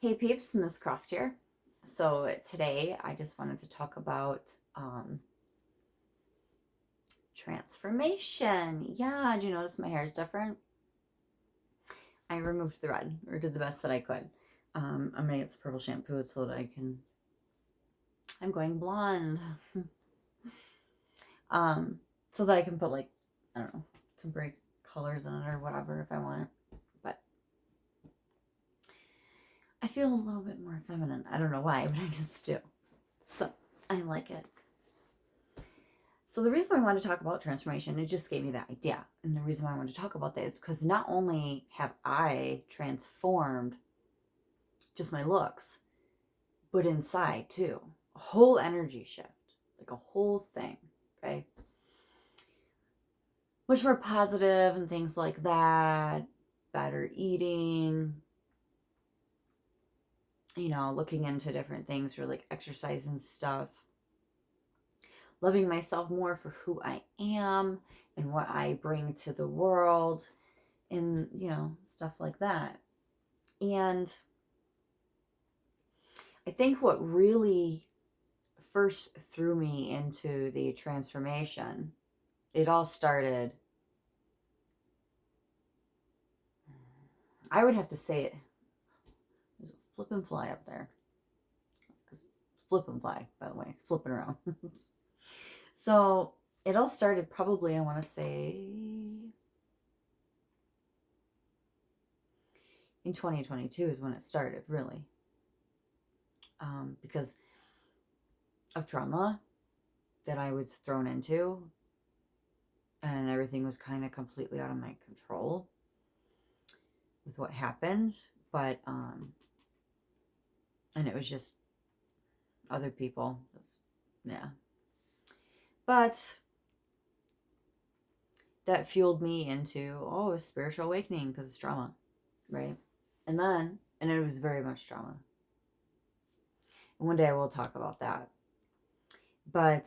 Hey peeps, Mizz Croft here. So today I just wanted to talk about transformation. Yeah, did you notice my hair is different? I removed the red, or did the best that I could. I'm gonna get some purple shampoo so that I'm going blonde. So that I can put like, I don't know, temporary colors in it or whatever if I want. But I feel a little bit more feminine. I don't know why, but I just do. So I like it. So the reason why I wanted to talk about transformation, it just gave me that idea. And the reason why I wanted to talk about that is because not only have I transformed just my looks, but inside too. A whole energy shift, like a whole thing, okay? Much more positive and things like that, better eating, looking into different things for like exercise and stuff. Loving myself more for who I am and what I bring to the world and, stuff like that. And I think what really first threw me into the transformation, it all started, I would have to say it, there's a flipping fly up there. Flipping fly, by the way, it's flipping around. So it all started probably, I want to say, in 2022 is when it started, really. Because of trauma that I was thrown into, and everything was kind of completely out of my control with what happened. But and it was just other people, yeah. But that fueled me into a spiritual awakening because it's trauma, right? And it was very much trauma. And one day I will talk about that. But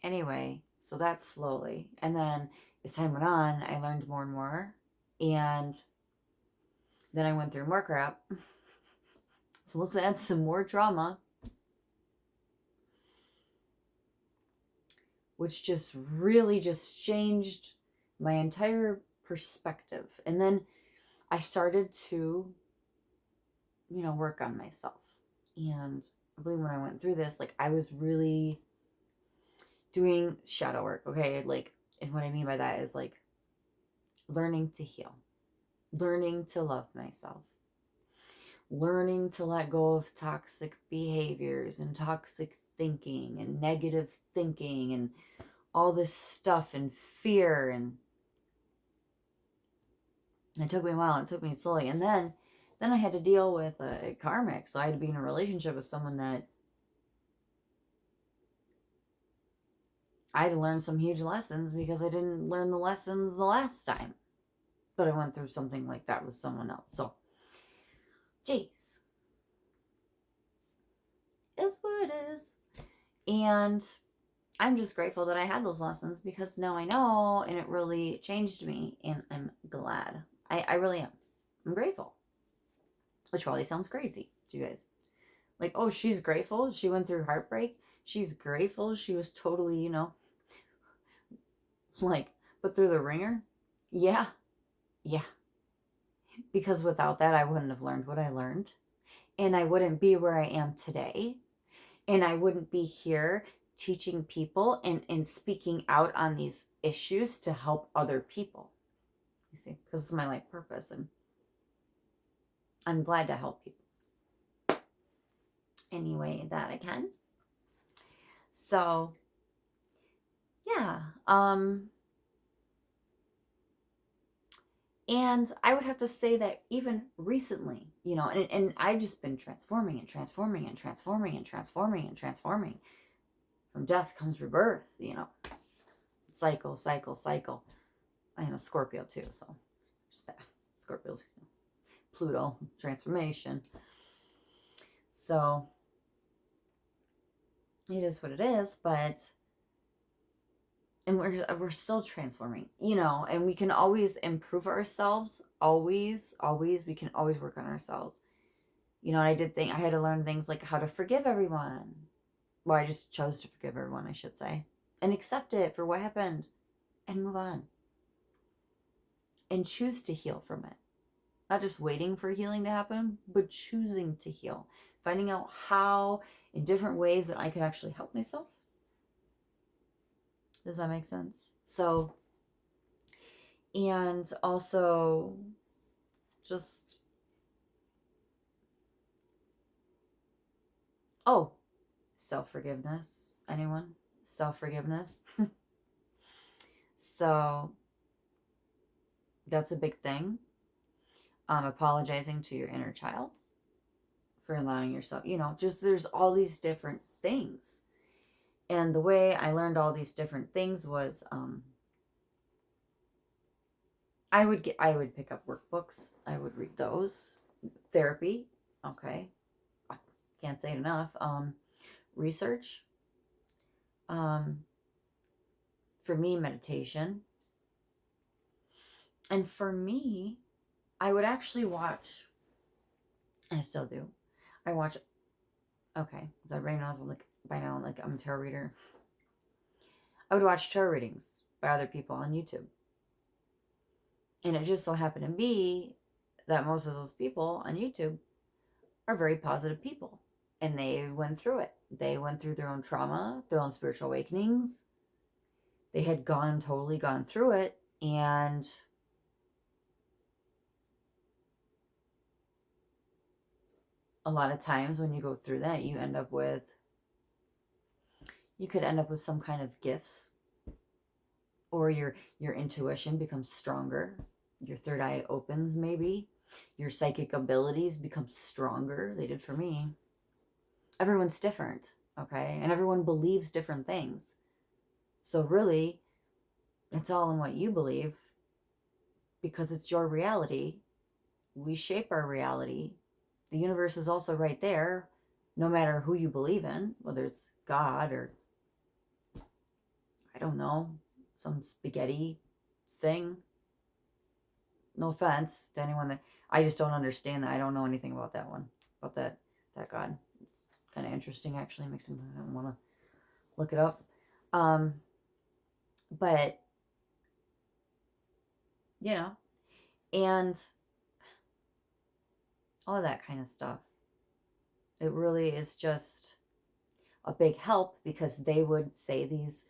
anyway, so that's slowly. And then as time went on, I learned more and more. And then I went through more crap. So let's add some more trauma, which just really just changed my entire perspective. And then I started to, work on myself. And I believe when I went through this, like I was really doing shadow work, okay? Like, and what I mean by that is like learning to heal, learning to love myself, learning to let go of toxic behaviors and toxic thinking and negative thinking and all this stuff and fear. And it took me a while, it took me slowly. And then I had to deal with a karmic. So I had to be in a relationship with someone that I had to learn some huge lessons because I didn't learn the lessons the last time. But I went through something like that with someone else. So, geez. It's what it is. And I'm just grateful that I had those lessons because now I know, and it really changed me, and I'm glad. I really am. I'm grateful. Which probably sounds crazy to you guys. Like, oh, she's grateful. She went through heartbreak. She's grateful. She was totally, like, put through the ringer. Yeah. Yeah. Because without that, I wouldn't have learned what I learned. And I wouldn't be where I am today. And I wouldn't be here teaching people and speaking out on these issues to help other people. You see, because it's my life purpose. And I'm glad to help people any way that I can. So, yeah. And I would have to say that even recently, and I've just been transforming and transforming and transforming and transforming and transforming. From death comes rebirth, cycle, cycle, cycle. I am a Scorpio too, so Scorpios, Pluto, transformation. So it is what it is, but And we're still transforming, you know, and we can always improve ourselves. Always, always, we can always work on ourselves. You know, I had to learn things like how to forgive everyone. Well, I just chose to forgive everyone, I should say, and accept it for what happened and move on and choose to heal from it. Not just waiting for healing to happen, but choosing to heal. Finding out how, in different ways, that I can actually help myself. Does that make sense? So, and also just, oh, self-forgiveness. Anyone? Self-forgiveness. So that's a big thing. Apologizing to your inner child for allowing yourself, you know, just there's all these different things. And the way I learned all these different things was I would pick up workbooks. I would read those. Therapy. Okay. I can't say it enough. Research. For me, meditation. And for me, I would actually watch, and I still do. I watch, okay, so everybody knows, like, by now, like, I'm a tarot reader. I would watch tarot readings by other people on YouTube. And it just so happened to be that most of those people on YouTube are very positive people. And they went through it. They went through their own trauma, their own spiritual awakenings. They had totally gone through it. And a lot of times when you go through that, you could end up with some kind of gifts, or your intuition becomes stronger. Your third eye opens, maybe. Your psychic abilities become stronger. They did for me. Everyone's different, okay? And everyone believes different things. So really, it's all in what you believe, because it's your reality. We shape our reality. The universe is also right there, no matter who you believe in, whether it's God or, I don't know, some spaghetti thing. No offense to anyone that, I just don't understand that. I don't know anything about that one, about that God. It's kind of interesting, actually. Makes me want to look it up. But, you know, and all of that kind of stuff. It really is just a big help, because they would say these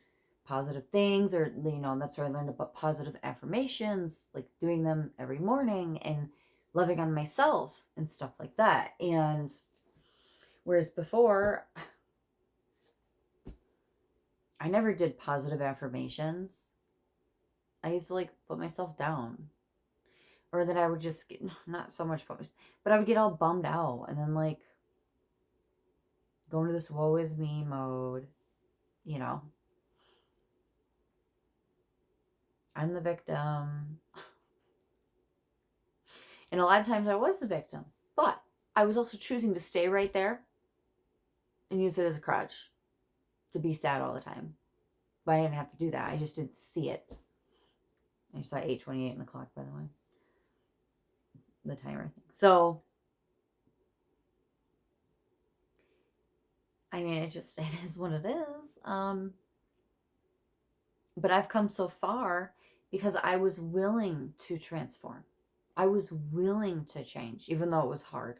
positive things, or, you know, that's where I learned about positive affirmations, like doing them every morning and loving on myself and stuff like that. And whereas before, I never did positive affirmations. I used to, like, put myself down, or that I would just get, not so much but I would get all bummed out, and then, like, go into this woe is me mode, you know. I'm the victim. And a lot of times I was the victim, but I was also choosing to stay right there and use it as a crutch to be sad all the time. But I didn't have to do that. I just didn't see it. I saw 8:28 in the clock, by the way. The timer thing. So, I mean, it is what it is. But I've come so far because I was willing to transform. I was willing to change, even though it was hard.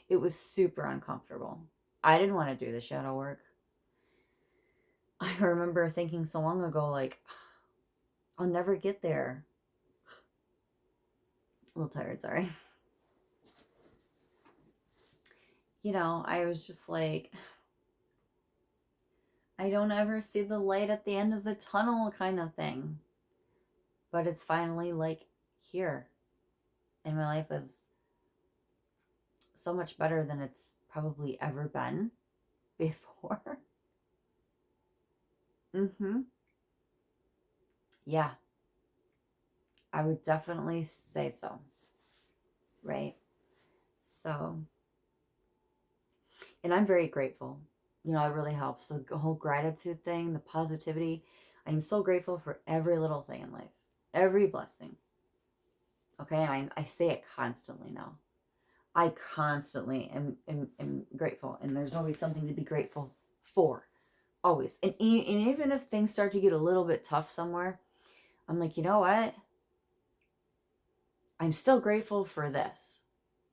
It was super uncomfortable. I didn't want to do the shadow work. I remember thinking so long ago, like, I'll never get there. A little tired, sorry. You know, I was just like, I don't ever see the light at the end of the tunnel kind of thing. But it's finally, like, here. And my life is so much better than it's probably ever been before. Yeah. I would definitely say so. Right? So, and I'm very grateful. You know, it really helps. The whole gratitude thing, the positivity. I am so grateful for every little thing in life, every blessing. Okay, and I say it constantly now. I constantly am grateful, and there's always something to be grateful for. Always. And even if things start to get a little bit tough somewhere, I'm like, you know what? I'm still grateful for this.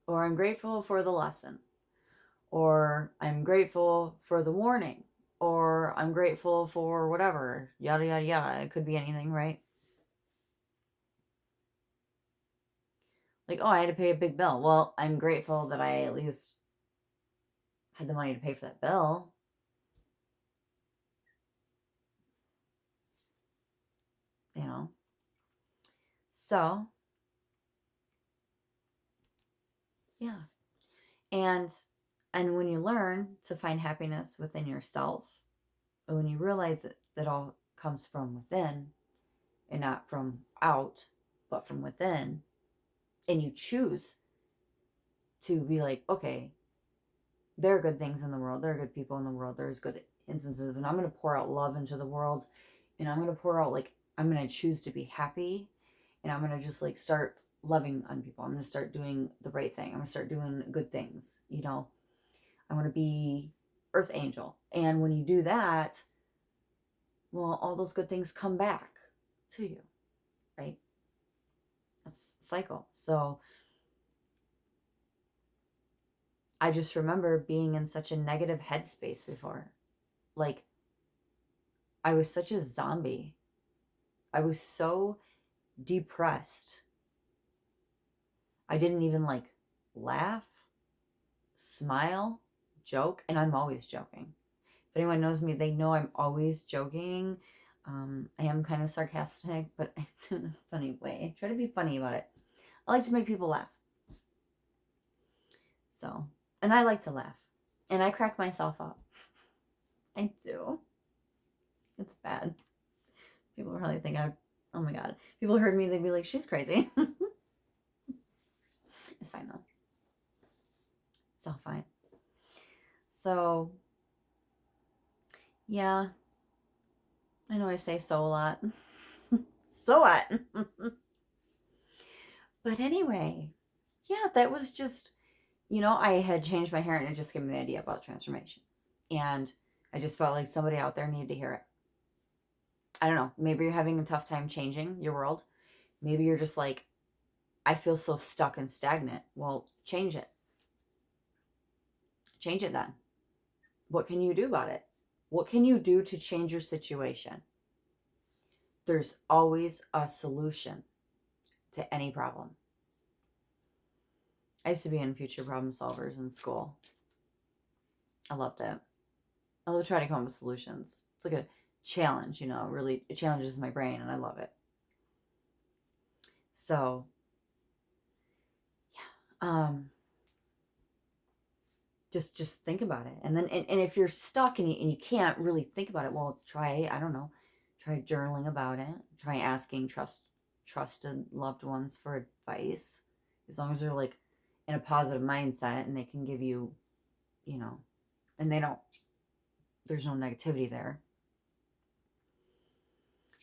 Or I'm grateful for the lesson. Or I'm grateful for the warning. Or I'm grateful for whatever. Yada, yada, yada. It could be anything, right? Like, oh, I had to pay a big bill. Well, I'm grateful that I at least had the money to pay for that bill. You know? So, yeah. And when you learn to find happiness within yourself, and when you realize that all comes from within and not from out, but from within, and you choose to be like, okay, there are good things in the world, there are good people in the world, there's good instances, and I'm going to pour out love into the world, and I'm going to pour out, like, I'm going to choose to be happy, and I'm going to just like start loving on people. I'm going to start doing the right thing. I'm going to start doing good things, you know. I want to be earth angel. And when you do that, well, all those good things come back to you, right? That's a cycle. So I just remember being in such a negative headspace before. Like, I was such a zombie. I was so depressed. I didn't even like laugh, smile, joke, and I'm always joking. If anyone knows me, they know I'm always joking. I am kind of sarcastic, but in a funny way. I try to be funny about it. I like to make people laugh. So, and I like to laugh. And I crack myself up. I do. It's bad. People probably think oh my God. People heard me, they'd be like, she's crazy. It's fine though. It's all fine. So, yeah. I know I say so a lot. So what? But anyway, yeah, that was just, you know, I had changed my hair and it just gave me the idea about transformation. And I just felt like somebody out there needed to hear it. I don't know. Maybe you're having a tough time changing your world. Maybe you're just like, I feel so stuck and stagnant. Well, change it. Change it then. What can you do about it? What can you do to change your situation? There's always a solution to any problem. I used to be in future problem solvers in school. I loved it. I would try to come up with solutions. It's like a challenge, you know, really, it challenges my brain and I love it. So, yeah. Just think about it. And then, and if you're stuck and you can't really think about it, well, try, I don't know, try journaling about it. Try asking trusted loved ones for advice. As long as they're like in a positive mindset and they can give you, you know, and there's no negativity there.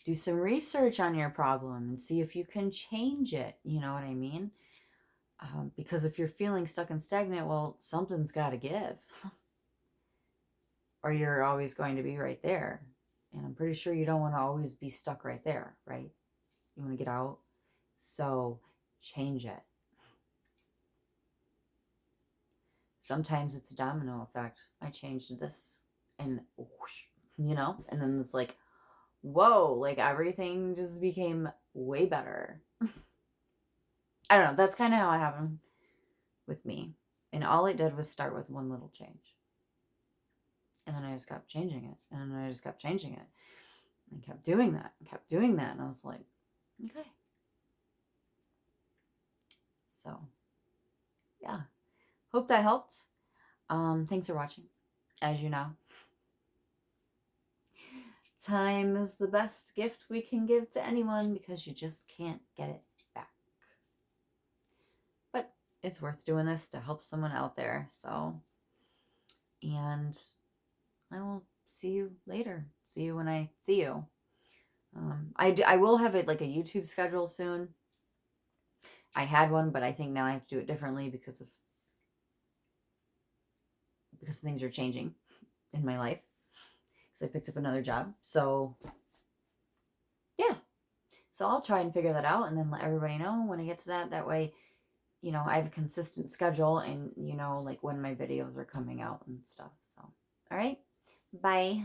Do some research on your problem and see if you can change it. You know what I mean? Because if you're feeling stuck and stagnant, well, something's got to give. Or you're always going to be right there. And I'm pretty sure you don't want to always be stuck right there, right? You want to get out. So change it. Sometimes it's a domino effect. I changed this and, you know, and then it's like, whoa, like everything just became way better. I don't know. That's kind of how it happened with me. And all it did was start with one little change. And then I just kept changing it. And I just kept changing it. And kept doing that. And kept doing that. And I was like, okay. So, yeah. Hope that helped. Thanks for watching. As you know, time is the best gift we can give to anyone because you just can't get it back. But it's worth doing this to help someone out there. So, and I will see you later. See you when I see you. I will have it like a YouTube schedule soon. I had one, but I think now I have to do it differently because things are changing in my life. Because I picked up another job. So yeah. So I'll try and figure that out and then let everybody know when I get to that. That way, you know, I have a consistent schedule and, you know, like when my videos are coming out and stuff. So, all right. Bye.